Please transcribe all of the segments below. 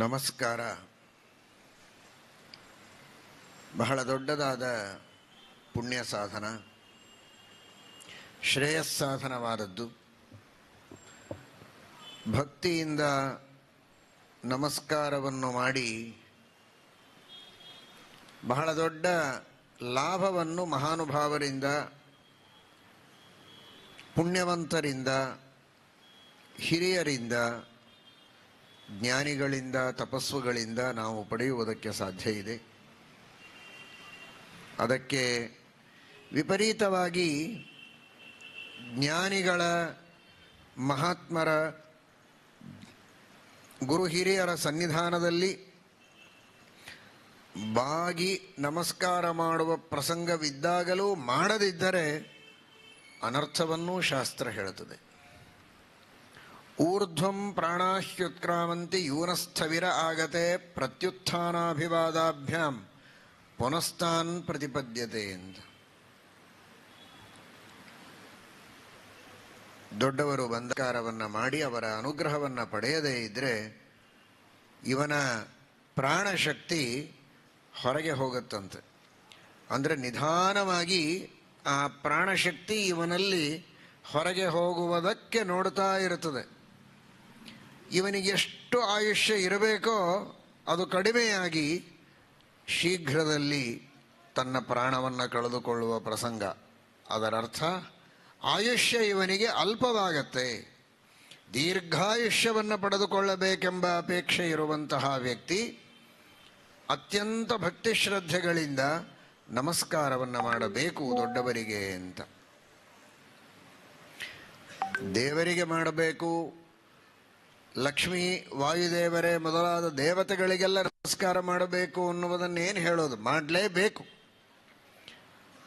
ನಮಸ್ಕಾರ ಬಹಳ ದೊಡ್ಡದಾದ ಪುಣ್ಯ ಸಾಧನ, ಶ್ರೇಯಸ್ಸಾಧನವಾದದ್ದು. ಭಕ್ತಿಯಿಂದ ನಮಸ್ಕಾರವನ್ನು ಮಾಡಿ ಬಹಳ ದೊಡ್ಡ ಲಾಭವನ್ನು ಮಹಾನುಭಾವರಿಂದ, ಪುಣ್ಯವಂತರಿಂದ, ಹಿರಿಯರಿಂದ, ಜ್ಞಾನಿಗಳಿಂದ, ತಪಸ್ಸುಗಳಿಂದ ನಾವು ಪಡೆಯುವುದಕ್ಕೆ ಸಾಧ್ಯ ಇದೆ. ಅದಕ್ಕೆ ವಿಪರೀತವಾಗಿ ಜ್ಞಾನಿಗಳ, ಮಹಾತ್ಮರ, ಗುರು ಹಿರಿಯರ ಸನ್ನಿಧಾನದಲ್ಲಿ ಬಾಗಿ ನಮಸ್ಕಾರ ಮಾಡುವ ಪ್ರಸಂಗವಿದ್ದಾಗಲೂ ಮಾಡದಿದ್ದರೆ ಅನರ್ಥವನ್ನೂ ಶಾಸ್ತ್ರ ಹೇಳುತ್ತದೆ. ಊರ್ಧ್ವಂ ಪ್ರಾಣಾಹ್ಯುತ್ಕ್ರಾಮಂತಿ ಯೂನಸ್ಥವಿರ ಆಗತೆ ಪ್ರತ್ಯುತ್ಥಾನಾಭಿವಾದಾಭ್ಯಾಂ ಪುನಸ್ತಾನ್ ಪ್ರತಿಪದ್ಯತೆ ಅಂತ. ದೊಡ್ಡವರು ಬಂಧಕಾರವನ್ನು ಮಾಡಿ ಅವರ ಅನುಗ್ರಹವನ್ನು ಪಡೆಯದೇ ಇದ್ದರೆ ಇವನ ಪ್ರಾಣಶಕ್ತಿ ಹೊರಗೆ ಹೋಗುತ್ತಂತೆ. ಅಂದರೆ ನಿಧಾನವಾಗಿ ಆ ಪ್ರಾಣಶಕ್ತಿ ಇವನಲ್ಲಿ ಹೊರಗೆ ಹೋಗುವುದಕ್ಕೆ ನೋಡ್ತಾ ಇರುತ್ತದೆ. ಇವನಿಗೆ ಎಷ್ಟು ಆಯುಷ್ಯ ಇರಬೇಕೋ ಅದು ಕಡಿಮೆಯಾಗಿ ಶೀಘ್ರದಲ್ಲಿ ತನ್ನ ಪ್ರಾಣವನ್ನು ಕಳೆದುಕೊಳ್ಳುವ ಪ್ರಸಂಗ. ಅದರರ್ಥ ಆಯುಷ್ಯ ಇವನಿಗೆ ಅಲ್ಪವಾಗತ್ತೆ. ದೀರ್ಘಾಯುಷ್ಯವನ್ನು ಪಡೆದುಕೊಳ್ಳಬೇಕೆಂಬ ಅಪೇಕ್ಷೆ ಇರುವಂತಹ ವ್ಯಕ್ತಿ ಅತ್ಯಂತ ಭಕ್ತಿ ಶ್ರದ್ಧೆಗಳಿಂದ ನಮಸ್ಕಾರವನ್ನು ಮಾಡಬೇಕು ದೊಡ್ಡವರಿಗೆ ಅಂತ. ದೇವರಿಗೆ ಮಾಡಬೇಕು, ಲಕ್ಷ್ಮೀ, ವಾಯುದೇವರೇ ಮೊದಲಾದ ದೇವತೆಗಳಿಗೆಲ್ಲ ನಮಸ್ಕಾರ ಮಾಡಬೇಕು ಅನ್ನುವುದನ್ನೇನು ಹೇಳೋದು, ಮಾಡಲೇಬೇಕು.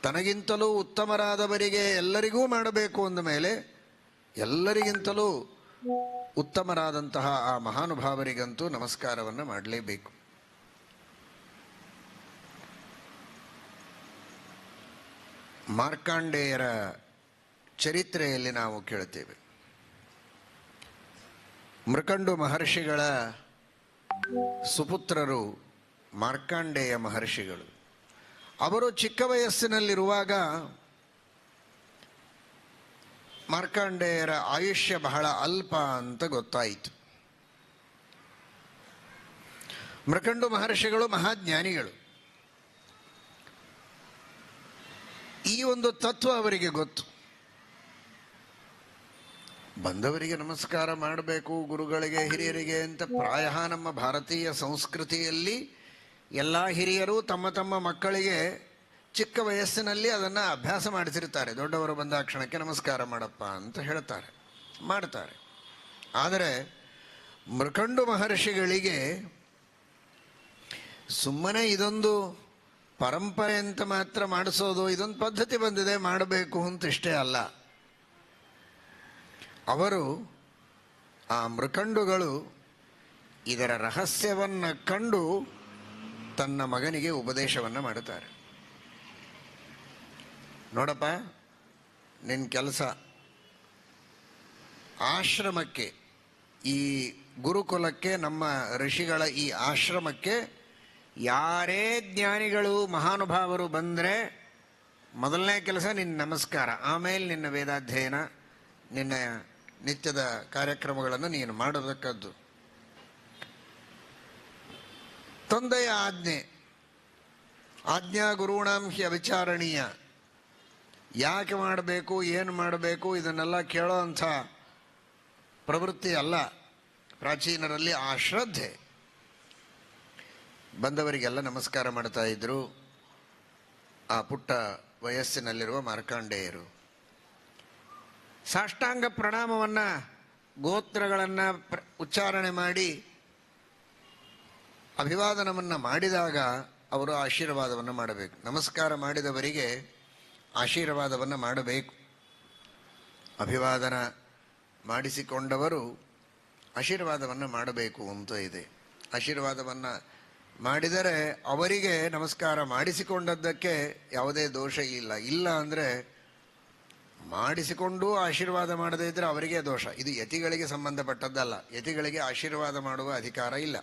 ತನಗಿಂತಲೂ ಉತ್ತಮರಾದವರಿಗೆ ಎಲ್ಲರಿಗೂ ಮಾಡಬೇಕು ಅಂದ ಮೇಲೆ ಎಲ್ಲರಿಗಿಂತಲೂ ಉತ್ತಮರಾದಂತಹ ಆ ಮಹಾನುಭಾವರಿಗಂತೂ ನಮಸ್ಕಾರವನ್ನು ಮಾಡಲೇಬೇಕು. ಮಾರ್ಕಾಂಡೇಯರ ಚರಿತ್ರೆಯಲ್ಲಿ ನಾವು ಕೇಳುತ್ತೇವೆ. ಮೃಕಂಡು ಮಹರ್ಷಿಗಳ ಸುಪುತ್ರರು ಮಾರ್ಕಾಂಡೇಯ ಮಹರ್ಷಿಗಳು. ಅವರು ಚಿಕ್ಕ ವಯಸ್ಸಿನಲ್ಲಿರುವಾಗ ಮಾರ್ಕಾಂಡೇಯರ ಆಯುಷ್ಯ ಬಹಳ ಅಲ್ಪ ಅಂತ ಗೊತ್ತಾಯಿತು. ಮೃಕಂಡು ಮಹರ್ಷಿಗಳು ಮಹಾಜ್ಞಾನಿಗಳು. ಈ ಒಂದು ತತ್ವ ಅವರಿಗೆ ಗೊತ್ತು. ಬಂದವರಿಗೆ ನಮಸ್ಕಾರ ಮಾಡಬೇಕು, ಗುರುಗಳಿಗೆ, ಹಿರಿಯರಿಗೆ ಅಂತ. ಪ್ರಾಯ ನಮ್ಮ ಭಾರತೀಯ ಸಂಸ್ಕೃತಿಯಲ್ಲಿ ಎಲ್ಲ ಹಿರಿಯರು ತಮ್ಮ ತಮ್ಮ ಮಕ್ಕಳಿಗೆ ಚಿಕ್ಕ ವಯಸ್ಸಿನಲ್ಲಿ ಅದನ್ನು ಅಭ್ಯಾಸ ಮಾಡಿಸಿರ್ತಾರೆ. ದೊಡ್ಡವರು ಬಂದ ಕ್ಷಣಕ್ಕೆ ನಮಸ್ಕಾರ ಮಾಡಪ್ಪ ಅಂತ ಹೇಳ್ತಾರೆ, ಮಾಡ್ತಾರೆ. ಆದರೆ ಮೃಕಂಡು ಮಹರ್ಷಿಗಳಿಗೆ ಸುಮ್ಮನೆ ಇದೊಂದು ಪರಂಪರೆ ಅಂತ ಮಾತ್ರ ಮಾಡಿಸೋದು, ಇದೊಂದು ಪದ್ಧತಿ ಬಂದಿದೆ ಮಾಡಬೇಕು ಅಂತ ಇಷ್ಟೇ ಅಲ್ಲ. ಅವರು, ಆ ಮೃಕಂಡುಗಳು, ಇದರ ರಹಸ್ಯವನ್ನು ಕಂಡು ತನ್ನ ಮಗನಿಗೆ ಉಪದೇಶವನ್ನು ಮಾಡುತ್ತಾರೆ. ನೋಡಪ್ಪ, ನಿನ್ನ ಕೆಲಸ ಆಶ್ರಮಕ್ಕೆ, ಈ ಗುರುಕುಲಕ್ಕೆ, ನಮ್ಮ ಋಷಿಗಳ ಈ ಆಶ್ರಮಕ್ಕೆ ಯಾರೇ ಜ್ಞಾನಿಗಳು, ಮಹಾನುಭಾವರು ಬಂದರೆ ಮೊದಲನೇ ಕೆಲಸ ನಿನ್ನ ನಮಸ್ಕಾರ, ಆಮೇಲೆ ನಿನ್ನ ವೇದಾಧ್ಯಯನ, ನಿನ್ನ ನಿತ್ಯದ ಕಾರ್ಯಕ್ರಮಗಳನ್ನು ನೀನು ಮಾಡತಕ್ಕದ್ದು. ತಂದೆಯ ಆಜ್ಞೆ, ಆಜ್ಞಾ ಗುರುಣಾಂ ಹಿ ಅವಿಚಾರಣೀಯ. ಯಾಕೆ ಮಾಡಬೇಕು, ಏನು ಮಾಡಬೇಕು ಇದನ್ನೆಲ್ಲ ಕೇಳೋ ಅಂಥ ಪ್ರವೃತ್ತಿ ಅಲ್ಲ ಪ್ರಾಚೀನರಲ್ಲಿ. ಆ ಶ್ರದ್ಧೆ. ಬಂದವರಿಗೆಲ್ಲ ನಮಸ್ಕಾರ ಮಾಡ್ತಾ ಇದ್ರು ಆ ಪುಟ್ಟ ವಯಸ್ಸಿನಲ್ಲಿರುವ ಮಾರ್ಕಾಂಡೇಯರು. ಸಾಷ್ಟಾಂಗ ಪ್ರಣಾಮವನ್ನು, ಗೋತ್ರಗಳನ್ನು ಉಚ್ಚಾರಣೆ ಮಾಡಿ ಅಭಿವಾದನವನ್ನು ಮಾಡಿದಾಗ ಅವರು ಆಶೀರ್ವಾದವನ್ನು ಮಾಡಬೇಕು. ನಮಸ್ಕಾರ ಮಾಡಿದವರಿಗೆ ಆಶೀರ್ವಾದವನ್ನು ಮಾಡಬೇಕು. ಅಭಿವಾದನ ಮಾಡಿಸಿಕೊಂಡವರು ಆಶೀರ್ವಾದವನ್ನು ಮಾಡಬೇಕು ಅಂತ ಇದೆ. ಆಶೀರ್ವಾದವನ್ನು ಮಾಡಿದರೆ ಅವರಿಗೆ ನಮಸ್ಕಾರ ಮಾಡಿಸಿಕೊಂಡದ್ದಕ್ಕೆ ಯಾವುದೇ ದೋಷ ಇಲ್ಲ. ಇಲ್ಲ ಅಂದರೆ ಮಾಡಿಸಿಕೊಂಡು ಆಶೀರ್ವಾದ ಮಾಡದೇ ಇದ್ದರೆ ಅವರಿಗೆ ದೋಷ. ಇದು ಯತಿಗಳಿಗೆ ಸಂಬಂಧಪಟ್ಟದ್ದಲ್ಲ. ಯತಿಗಳಿಗೆ ಆಶೀರ್ವಾದ ಮಾಡುವ ಅಧಿಕಾರ ಇಲ್ಲ.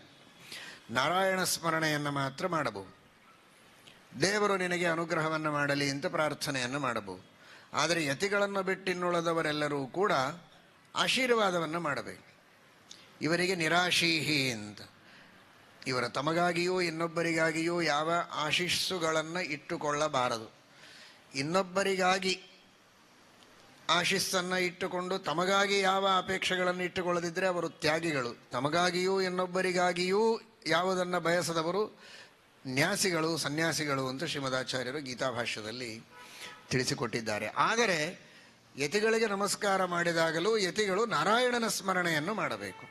ನಾರಾಯಣ ಸ್ಮರಣೆಯನ್ನು ಮಾತ್ರ ಮಾಡಬಹುದು. ದೇವರು ನಿನಗೆ ಅನುಗ್ರಹವನ್ನು ಮಾಡಲಿ ಅಂತ ಪ್ರಾರ್ಥನೆಯನ್ನು ಮಾಡಬಹುದು. ಆದರೆ ಯತಿಗಳನ್ನು ಬಿಟ್ಟಿನ್ನುಳದವರೆಲ್ಲರೂ ಕೂಡ ಆಶೀರ್ವಾದವನ್ನು ಮಾಡಬೇಕು. ಇವರಿಗೆ ನಿರಾಶೀಹಿ ಅಂತ, ಇವರ ತಮಗಾಗಿಯೂ ಇನ್ನೊಬ್ಬರಿಗಾಗಿಯೂ ಯಾವ ಆಶೀಸ್ಸುಗಳನ್ನು ಇಟ್ಟುಕೊಳ್ಳಬಾರದು. ಇನ್ನೊಬ್ಬರಿಗಾಗಿ ಆಶೀಸ್ಸನ್ನು ಇಟ್ಟುಕೊಂಡು ತಮಗಾಗಿ ಯಾವ ಅಪೇಕ್ಷೆಗಳನ್ನು ಇಟ್ಟುಕೊಳ್ಳದಿದ್ದರೆ ಅವರು ತ್ಯಾಗಿಗಳು. ತಮಗಾಗಿಯೂ ಇನ್ನೊಬ್ಬರಿಗಾಗಿಯೂ ಯಾವುದನ್ನು ಬಯಸದವರು ನ್ಯಾಸಿಗಳು, ಸನ್ಯಾಸಿಗಳು ಅಂತ ಶ್ರೀಮದಾಚಾರ್ಯರು ಗೀತಾಭಾಷ್ಯದಲ್ಲಿ ತಿಳಿಸಿಕೊಟ್ಟಿದ್ದಾರೆ. ಆದರೆ ಯತಿಗಳಿಗೆ ನಮಸ್ಕಾರ ಮಾಡಿದಾಗಲೂ ಯತಿಗಳು ನಾರಾಯಣನ ಸ್ಮರಣೆಯನ್ನು ಮಾಡಬೇಕು.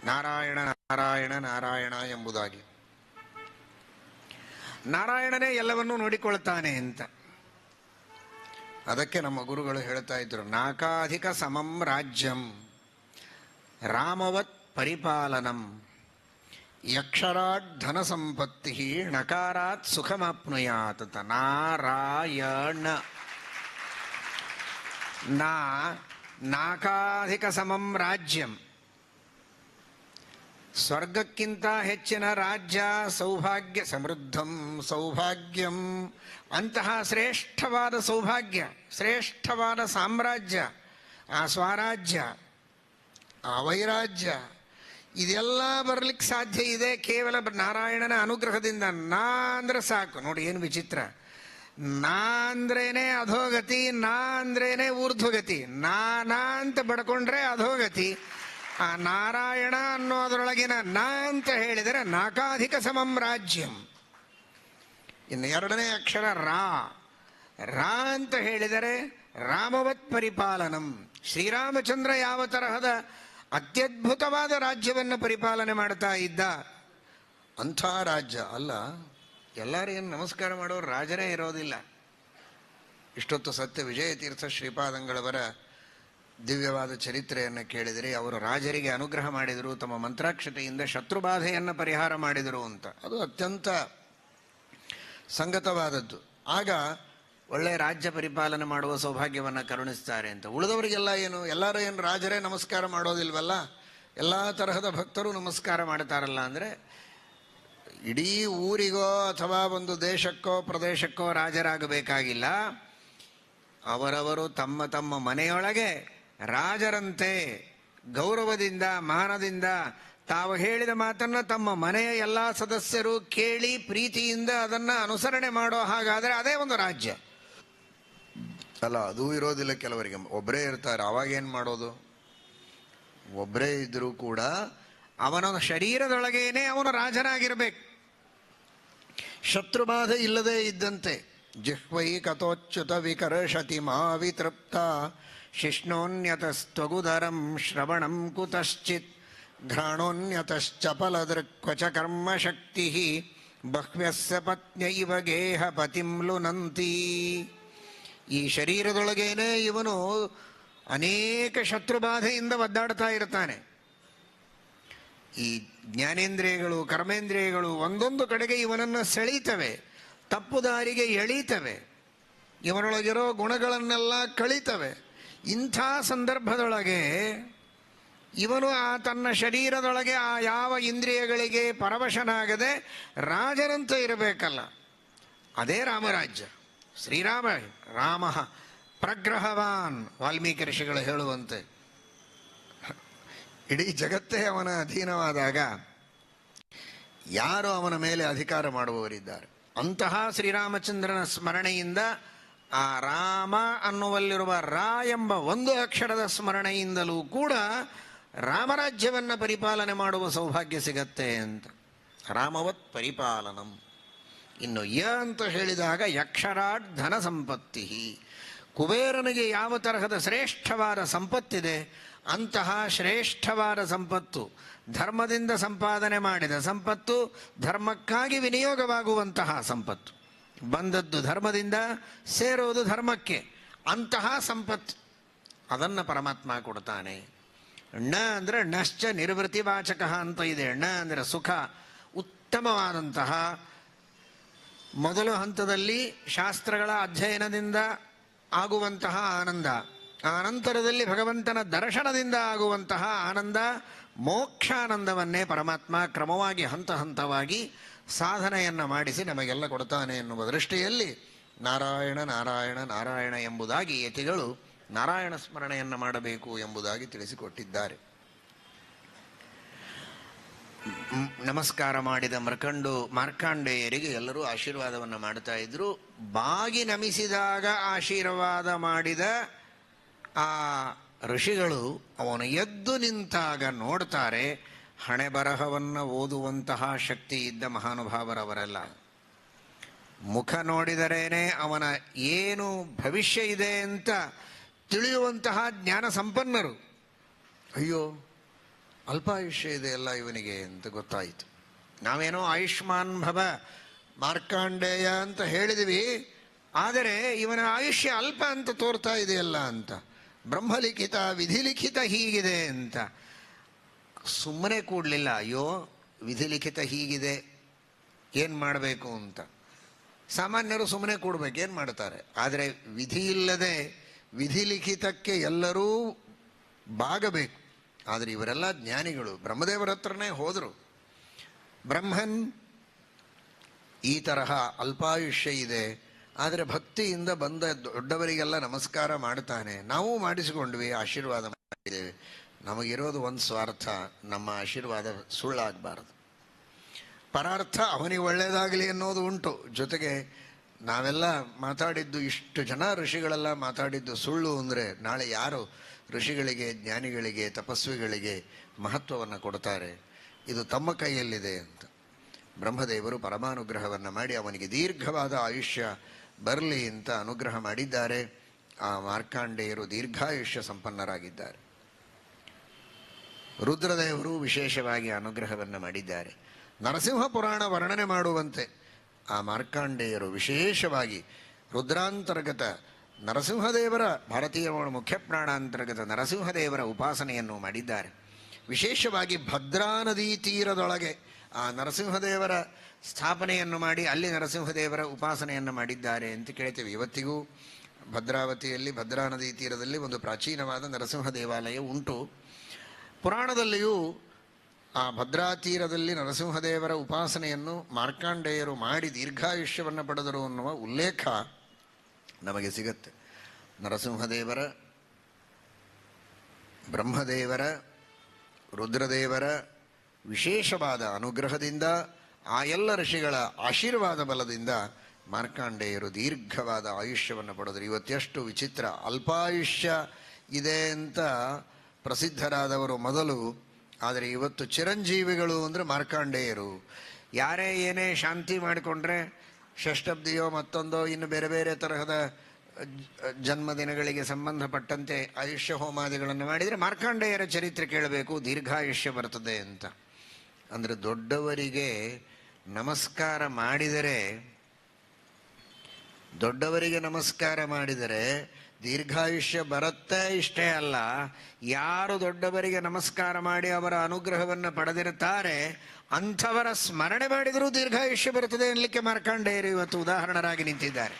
ನಾರಾಯಣ ನಾರಾಯಣ ನಾರಾಯಣ ಎಂಬುದಾಗಿ. ನಾರಾಯಣನೇ ಎಲ್ಲವನ್ನೂ ನೋಡಿಕೊಳ್ತಾನೆ ಅಂತ. ಅದಕ್ಕೆ ನಮ್ಮ ಗುರುಗಳು ಹೇಳ್ತಾ ಇದ್ರು, ನಾಕಾಧಿಕ ಸಮಂ ರಾಜ್ಯಂ ರಾಮವತ್ ಪರಿಪಾಲನಂ ಯಕ್ಷರಾಟ್ ಧನ ಸಂಪತ್ತಿ ಣಕಾರಾತ್ ಸುಖಮಾಪ್ನುಯಾತ್. ನಾರಾಯಣ ನಾಕಾಧಿಕ ಸಮಂ ರಾಜ್ಯಂ, ಸ್ವರ್ಗಕ್ಕಿಂತ ಹೆಚ್ಚಿನ ರಾಜ್ಯ, ಸೌಭಾಗ್ಯ, ಸಮೃದ್ಧಂ ಸೌಭಾಗ್ಯಂ, ಅಂತಹ ಶ್ರೇಷ್ಠವಾದ ಸೌಭಾಗ್ಯ, ಶ್ರೇಷ್ಠವಾದ ಸಾಮ್ರಾಜ್ಯ, ಆ ಸ್ವರಾಜ್ಯ, ಆ ವೈರಾಜ್ಯ, ಇದೆಲ್ಲ ಬರಲಿಕ್ಕೆ ಸಾಧ್ಯ ಇದೆ ಕೇವಲ ನಾರಾಯಣನ ಅನುಗ್ರಹದಿಂದ. ನಾ ಅಂದ್ರೆ ಸಾಕು. ನೋಡಿ ಏನು ವಿಚಿತ್ರ. ನಾ ಅಂದ್ರೇನೆ ಅಧೋಗತಿ, ನಾ ಅಂದ್ರೇನೆ ಊರ್ಧ್ವಗತಿ. ನಾ ಅಂತ ಬಡ್ಕೊಂಡ್ರೆ ಅಧೋಗತಿ. ಆ ನಾರಾಯಣ ಅನ್ನೋದರೊಳಗಿನ ನಾ ಅಂತ ಹೇಳಿದರೆ ನಾಕಾಧಿಕ ಸಮಂ ರಾಜ್ಯಂ. ಇನ್ನು ಎರಡನೇ ಅಕ್ಷರ ರಾ. ರಾ ಅಂತ ಹೇಳಿದರೆ ರಾಮವತ್ ಪರಿಪಾಲನಂ. ಶ್ರೀರಾಮಚಂದ್ರ ಯಾವ ತರಹದ ಅತ್ಯದ್ಭುತವಾದ ರಾಜ್ಯವನ್ನು ಪರಿಪಾಲನೆ ಮಾಡ್ತಾ ಇದ್ದ ಅಂಥ ರಾಜ್ಯ ಅಲ್ಲ. ಎಲ್ಲರೂ ಏನು ನಮಸ್ಕಾರ ಮಾಡೋರು ರಾಜರೇ ಇರೋದಿಲ್ಲ. ಇಷ್ಟೊತ್ತು ಸತ್ಯ ವಿಜಯತೀರ್ಥ ಶ್ರೀಪಾದಂಗಳವರ ದಿವ್ಯವಾದ ಚರಿತ್ರೆಯನ್ನು ಕೇಳಿದರೆ ಅವರು ರಾಜರಿಗೆ ಅನುಗ್ರಹ ಮಾಡಿದರು, ತಮ್ಮ ಮಂತ್ರಾಕ್ಷತೆಯಿಂದ ಶತ್ರುಬಾಧೆಯನ್ನು ಪರಿಹಾರ ಮಾಡಿದರು ಅಂತ. ಅದು ಅತ್ಯಂತ ಸಂಗತವಾದದ್ದು. ಆಗ ಒಳ್ಳೆಯ ರಾಜ್ಯ ಪರಿಪಾಲನೆ ಮಾಡುವ ಸೌಭಾಗ್ಯವನ್ನು ಕರುಣಿಸ್ತಾರೆ ಅಂತ. ಉಳಿದವರಿಗೆಲ್ಲ ಎಲ್ಲರೂ ಏನು ರಾಜರೇ ನಮಸ್ಕಾರ ಮಾಡೋದಿಲ್ವಲ್ಲ, ಎಲ್ಲ ತರಹದ ಭಕ್ತರು ನಮಸ್ಕಾರ ಮಾಡ್ತಾರಲ್ಲ ಅಂದರೆ, ಇಡೀ ಊರಿಗೋ ಅಥವಾ ಒಂದು ದೇಶಕ್ಕೋ ಪ್ರದೇಶಕ್ಕೋ ರಾಜರಾಗಬೇಕಾಗಿಲ್ಲ. ಅವರವರು ತಮ್ಮ ತಮ್ಮ ಮನೆಯೊಳಗೆ ರಾಜರಂತೆ ಗೌರವದಿಂದ ಮಾನದಿಂದ ತಾವು ಹೇಳಿದ ಮಾತನ್ನು ತಮ್ಮ ಮನೆಯ ಎಲ್ಲ ಸದಸ್ಯರು ಕೇಳಿ ಪ್ರೀತಿಯಿಂದ ಅದನ್ನು ಅನುಸರಣೆ ಮಾಡೋ ಹಾಗಾದರೆ ಅದೇ ಒಂದು ರಾಜ್ಯ ಅಲ್ಲ. ಅದೂ ಇರೋದಿಲ್ಲ ಕೆಲವರಿಗೆ. ಒಬ್ಬರೇ ಇರ್ತಾರೆ, ಅವಾಗೇನು ಮಾಡೋದು? ಒಬ್ಬರೇ ಇದ್ದರೂ ಕೂಡ ಅವನ ಶರೀರದೊಳಗೇನೆ ಅವನು ರಾಜನಾಗಿರ್ಬೇಕು. ಶತ್ರುಬಾಧೆ ಇಲ್ಲದೇ ಇದ್ದಂತೆ. ಜಿಹ್ವೈ ಕಥೋಚ್ಯುತ ವಿಕರ್ಷತಿ ಮಾವಿತೃಪ್ತ ಶಿಷ್ಣೋನ್ಯತಸ್ತ್ವಗುದರಂ ಶ್ರವಣಂ ಕುತಶ್ಚಿತ್ ಘ್ರಾಣೋನ್ಯತಶ್ಚಪಲದೃಕ್ವಚ ಕರ್ಮಶಕ್ತಿ ಬಹ್ವ್ಯಸ್ಯ ಪತ್ನ್ಯೈವ ಗೇಹ ಪತಿಂ ಲುನಂತಿ. ಈ ಶರೀರದೊಳಗೇನೆ ಇವನು ಅನೇಕ ಶತ್ರುಬಾಧೆಯಿಂದ ಒದ್ದಾಡ್ತಾ ಇರ್ತಾನೆ. ಈ ಜ್ಞಾನೇಂದ್ರಿಯಗಳು ಕರ್ಮೇಂದ್ರಿಯಗಳು ಒಂದೊಂದು ಕಡೆಗೆ ಇವನನ್ನು ಸೆಳೀತವೆ, ತಪ್ಪು ದಾರಿಗೆ ಎಳೀತವೆ, ಇವನೊಳಗಿರೋ ಗುಣಗಳನ್ನೆಲ್ಲ ಕಳೀತವೆ. ಇಂಥ ಸಂದರ್ಭದೊಳಗೆ ಇವನು ತನ್ನ ಶರೀರದೊಳಗೆ ಆ ಯಾವ ಇಂದ್ರಿಯಗಳಿಗೆ ಪರವಶನಾಗದೆ ರಾಜನಂತ ಇರಬೇಕಲ್ಲ. ಅದೇ ರಾಮರಾಜ್ಯ. ಶ್ರೀರಾಮ ರಾಮ ಪ್ರಗ್ರಹವಾನ್, ವಾಲ್ಮೀಕಿ ಋಷಿಗಳು ಹೇಳುವಂತೆ. ಇಡೀ ಜಗತ್ತೇ ಅವನ ಅಧೀನವಾದಾಗ ಯಾರು ಅವನ ಮೇಲೆ ಅಧಿಕಾರ ಮಾಡುವವರಿದ್ದಾರೆ? ಅಂತಹ ಶ್ರೀರಾಮಚಂದ್ರನ ಸ್ಮರಣೆಯಿಂದ, ಆ ರಾಮ ಅನ್ನುವಲ್ಲಿರುವ ರಾ ಎಂಬ ಒಂದು ಅಕ್ಷರದ ಸ್ಮರಣೆಯಿಂದಲೂ ಕೂಡ ರಾಮರಾಜ್ಯವನ್ನು ಪರಿಪಾಲನೆ ಮಾಡುವ ಸೌಭಾಗ್ಯ ಸಿಗತ್ತೆ ಅಂತ. ರಾಮವತ್ ಪರಿಪಾಲನಂ. ಇನ್ನು ಅಂತ ಹೇಳಿದಾಗ ಯಕ್ಷರಾಟ್ ಧನ ಸಂಪತ್ತಿ. ಕುಬೇರನಿಗೆ ಯಾವ ತರಹದ ಶ್ರೇಷ್ಠವಾದ ಸಂಪತ್ತಿದೆ ಅಂತಹ ಶ್ರೇಷ್ಠವಾದ ಸಂಪತ್ತು, ಧರ್ಮದಿಂದ ಸಂಪಾದನೆ ಮಾಡಿದ ಸಂಪತ್ತು, ಧರ್ಮಕ್ಕಾಗಿ ವಿನಿಯೋಗವಾಗುವಂತಹ ಸಂಪತ್ತು. ಬಂದದ್ದು ಧರ್ಮದಿಂದ, ಸೇರೋದು ಧರ್ಮಕ್ಕೆ. ಅಂತಹ ಸಂಪತ್ತು ಅದನ್ನು ಪರಮಾತ್ಮ ಕೊಡ್ತಾನೆ. ಣ ಅಂದರೆ ನಶ್ಚ ನಿರ್ವೃತಿವಾಚಕ ಅಂತ ಇದೆ. ಣ ಅಂದರೆ ಸುಖ, ಉತ್ತಮವಾದಂತಹ ಮೊದಲು ಹಂತದಲ್ಲಿ ಶಾಸ್ತ್ರಗಳ ಅಧ್ಯಯನದಿಂದ ಆಗುವಂತಹ ಆನಂದ, ಆ ಅನಂತರದಲ್ಲಿ ಭಗವಂತನ ದರ್ಶನದಿಂದ ಆಗುವಂತಹ ಆನಂದ ಮೋಕ್ಷಾನಂದವನ್ನೇ ಪರಮಾತ್ಮ ಕ್ರಮವಾಗಿ ಹಂತ ಹಂತವಾಗಿ ಸಾಧನೆಯನ್ನು ಮಾಡಿಸಿ ನಮಗೆಲ್ಲ ಕೊಡ್ತಾನೆ ಎನ್ನುವ ದೃಷ್ಟಿಯಲ್ಲಿ ನಾರಾಯಣ ನಾರಾಯಣ ನಾರಾಯಣ ಎಂಬುದಾಗಿ ಯತಿಗಳು ನಾರಾಯಣ ಸ್ಮರಣೆಯನ್ನು ಮಾಡಬೇಕು ಎಂಬುದಾಗಿ ತಿಳಿಸಿಕೊಟ್ಟಿದ್ದಾರೆ. ನಮಸ್ಕಾರ ಮಾಡಿದ ಮಾರ್ಕಾಂಡೇಯರಿಗೆ ಎಲ್ಲರೂ ಆಶೀರ್ವಾದವನ್ನು ಮಾಡ್ತಾ ಇದ್ರು. ಬಾಗಿ ನಮಿಸಿದಾಗ ಆಶೀರ್ವಾದ ಮಾಡಿದ ಆ ಋಷಿಗಳು ಅವನು ಎದ್ದು ನಿಂತಾಗ ನೋಡ್ತಾರೆ, ಹಣೆ ಬರಹವನ್ನು ಓದುವಂತಹ ಶಕ್ತಿ ಇದ್ದ ಮಹಾನುಭಾವರವರೆಲ್ಲ. ಮುಖ ನೋಡಿದರೇನೆ ಅವನ ಏನು ಭವಿಷ್ಯ ಇದೆ ಅಂತ ತಿಳಿಯುವಂತಹ ಜ್ಞಾನ ಸಂಪನ್ನರು. ಅಯ್ಯೋ, ಅಲ್ಪಾಯುಷ್ಯ ಇದೆ ಅಲ್ಲ ಇವನಿಗೆ ಅಂತ ಗೊತ್ತಾಯಿತು. ನಾವೇನೋ ಆಯುಷ್ಮಾನ್ ಭವ ಮಾರ್ಕಾಂಡೇಯ ಅಂತ ಹೇಳಿದ್ವಿ, ಆದರೆ ಇವನ ಆಯುಷ್ಯ ಅಲ್ಪ ಅಂತ ತೋರ್ತಾ ಇದೆಯಲ್ಲ ಅಂತ. ಬ್ರಹ್ಮಲಿಖಿತ ವಿಧಿಲಿಖಿತ ಹೀಗಿದೆ ಅಂತ ಸುಮ್ಮನೆ ಕೂಡಲಿಲ್ಲ. ಅಯ್ಯೋ, ವಿಧಿಲಿಖಿತ ಹೀಗಿದೆ, ಏನು ಮಾಡಬೇಕು ಅಂತ. ಸಾಮಾನ್ಯರು ಸುಮ್ಮನೆ ಕೂಡ್ಬೇಕು, ಏನು ಮಾಡ್ತಾರೆ. ಆದರೆ ವಿಧಿ ಇಲ್ಲದೆ ವಿಧಿಲಿಖಿತಕ್ಕೆ ಎಲ್ಲರೂ ಬಾಗಬೇಕು. ಆದರೆ ಇವರೆಲ್ಲ ಜ್ಞಾನಿಗಳು, ಬ್ರಹ್ಮದೇವರ ಹತ್ರನೇ ಹೋದರು. ಬ್ರಹ್ಮನ್ ಈ ತರಹ ಅಲ್ಪಾಯುಷ್ಯ ಇದೆ, ಆದರೆ ಭಕ್ತಿಯಿಂದ ಬಂದ ದೊಡ್ಡವರಿಗೆಲ್ಲ ನಮಸ್ಕಾರ ಮಾಡ್ತಾನೆ. ನಾವು ಮಾಡಿಸಿಕೊಂಡ್ವಿ, ಆಶೀರ್ವಾದ ಮಾಡಿದ್ದೇವೆ. ನಮಗಿರೋದು ಒಂದು ಸ್ವಾರ್ಥ, ನಮ್ಮ ಆಶೀರ್ವಾದ ಸುಳ್ಳಾಗಬಾರದು. ಪರಾರ್ಥ ಅವನಿಗೆ ಒಳ್ಳೆಯದಾಗಲಿ ಅನ್ನೋದು ಉಂಟು. ಜೊತೆಗೆ ನಾವೆಲ್ಲ ಮಾತಾಡಿದ್ದು, ಇಷ್ಟು ಜನ ಋಷಿಗಳೆಲ್ಲ ಮಾತಾಡಿದ್ದು ಸುಳ್ಳು ಅಂದರೆ ನಾಳೆ ಯಾರು ಋಷಿಗಳಿಗೆ, ಜ್ಞಾನಿಗಳಿಗೆ, ತಪಸ್ವಿಗಳಿಗೆ ಮಹತ್ವವನ್ನು ಕೊಡ್ತಾರೆ? ಇದು ತಮ್ಮ ಕೈಯಲ್ಲಿದೆ ಅಂತ ಬ್ರಹ್ಮದೇವರು ಪರಮಾನುಗ್ರಹವನ್ನು ಮಾಡಿ ಅವನಿಗೆ ದೀರ್ಘವಾದ ಆಯುಷ್ಯ ಬರಲಿ ಅಂತ ಅನುಗ್ರಹ ಮಾಡಿದ್ದಾರೆ. ಆ ಮಾರ್ಕಾಂಡೇಯರು ದೀರ್ಘಾಯುಷ್ಯ ಸಂಪನ್ನರಾಗಿದ್ದಾರೆ. ರುದ್ರದೇವರು ವಿಶೇಷವಾಗಿ ಅನುಗ್ರಹವನ್ನು ಮಾಡಿದ್ದಾರೆ. ನರಸಿಂಹ ಪುರಾಣ ವರ್ಣನೆ ಮಾಡುವಂತೆ ಆ ಮಾರ್ಕಾಂಡೇಯರು ವಿಶೇಷವಾಗಿ ರುದ್ರಾಂತರ್ಗತ ನರಸಿಂಹದೇವರ, ಭಾರತೀಯ ಮುಖ್ಯ ಪ್ರಾಣಾಂತರ್ಗತ ನರಸಿಂಹದೇವರ ಉಪಾಸನೆಯನ್ನು ಮಾಡಿದ್ದಾರೆ. ವಿಶೇಷವಾಗಿ ಭದ್ರಾ ನದಿ ತೀರದೊಳಗೆ ಆ ನರಸಿಂಹದೇವರ ಸ್ಥಾಪನೆಯನ್ನು ಮಾಡಿ ಅಲ್ಲಿ ನರಸಿಂಹದೇವರ ಉಪಾಸನೆಯನ್ನು ಮಾಡಿದ್ದಾರೆ ಅಂತ ಕೇಳ್ತೇವೆ. ಇವತ್ತಿಗೂ ಭದ್ರಾವತಿಯಲ್ಲಿ ಭದ್ರಾ ನದಿ ತೀರದಲ್ಲಿ ಒಂದು ಪ್ರಾಚೀನವಾದ ನರಸಿಂಹ ದೇವಾಲಯ ಉಂಟು. ಪುರಾಣದಲ್ಲಿಯೂ ಆ ಭದ್ರಾ ತೀರದಲ್ಲಿ ನರಸಿಂಹದೇವರ ಉಪಾಸನೆಯನ್ನು ಮಾರ್ಕಾಂಡೇಯರು ಮಾಡಿ ದೀರ್ಘಾಯುಷ್ಯವನ್ನು ಪಡೆದರು ಅನ್ನುವ ಉಲ್ಲೇಖ ನಮಗೆ ಸಿಗುತ್ತೆ. ನರಸಿಂಹದೇವರ, ಬ್ರಹ್ಮದೇವರ, ರುದ್ರದೇವರ ವಿಶೇಷವಾದ ಅನುಗ್ರಹದಿಂದ, ಆ ಎಲ್ಲ ಋಷಿಗಳ ಆಶೀರ್ವಾದ ಬಲದಿಂದ ಮಾರ್ಕಾಂಡೇಯರು ದೀರ್ಘವಾದ ಆಯುಷ್ಯವನ್ನು ಪಡೆದರು. ಇವತ್ತೆಷ್ಟು ವಿಚಿತ್ರ, ಅಲ್ಪಾಯುಷ್ಯ ಇದೆ ಅಂತ ಪ್ರಸಿದ್ಧರಾದವರು ಮೊದಲು, ಆದರೆ ಇವತ್ತು ಚಿರಂಜೀವಿಗಳು ಅಂದರೆ ಮಾರ್ಕಾಂಡೇಯರು. ಯಾರೇ ಏನೇ ಶಾಂತಿ ಮಾಡಿಕೊಂಡ್ರೆ ಷಷ್ಠಬ್ದಿಯೋ ಮತ್ತೊಂದೋ ಇನ್ನು ಬೇರೆ ಬೇರೆ ತರಹದ ಜನ್ಮದಿನಗಳಿಗೆ ಸಂಬಂಧಪಟ್ಟಂತೆ ಆಯುಷ್ಯ ಹೋಮಾದಿಗಳನ್ನು ಮಾಡಿದರೆ ಮಾರ್ಕಾಂಡೇಯರ ಚರಿತ್ರೆ ಕೇಳಬೇಕು, ದೀರ್ಘಾಯುಷ್ಯ ಬರ್ತದೆ ಅಂತ. ಅಂದರೆ ದೊಡ್ಡವರಿಗೆ ನಮಸ್ಕಾರ ಮಾಡಿದರೆ ದೀರ್ಘಾಯುಷ್ಯ ಬರುತ್ತೆ. ಇಷ್ಟೇ ಅಲ್ಲ, ಯಾರು ದೊಡ್ಡವರಿಗೆ ನಮಸ್ಕಾರ ಮಾಡಿ ಅವರ ಅನುಗ್ರಹವನ್ನು ಪಡೆದಿರುತ್ತಾರೆ ಅಂಥವರ ಸ್ಮರಣೆ ಮಾಡಿದರೂ ದೀರ್ಘಾಯುಷ್ಯ ಬರುತ್ತದೆ ಎನ್ನಲಿಕ್ಕೆ ಮಾರ್ಕಾಂಡೇಯರು ಇವತ್ತು ಉದಾಹರಣರಾಗಿ ನಿಂತಿದ್ದಾರೆ.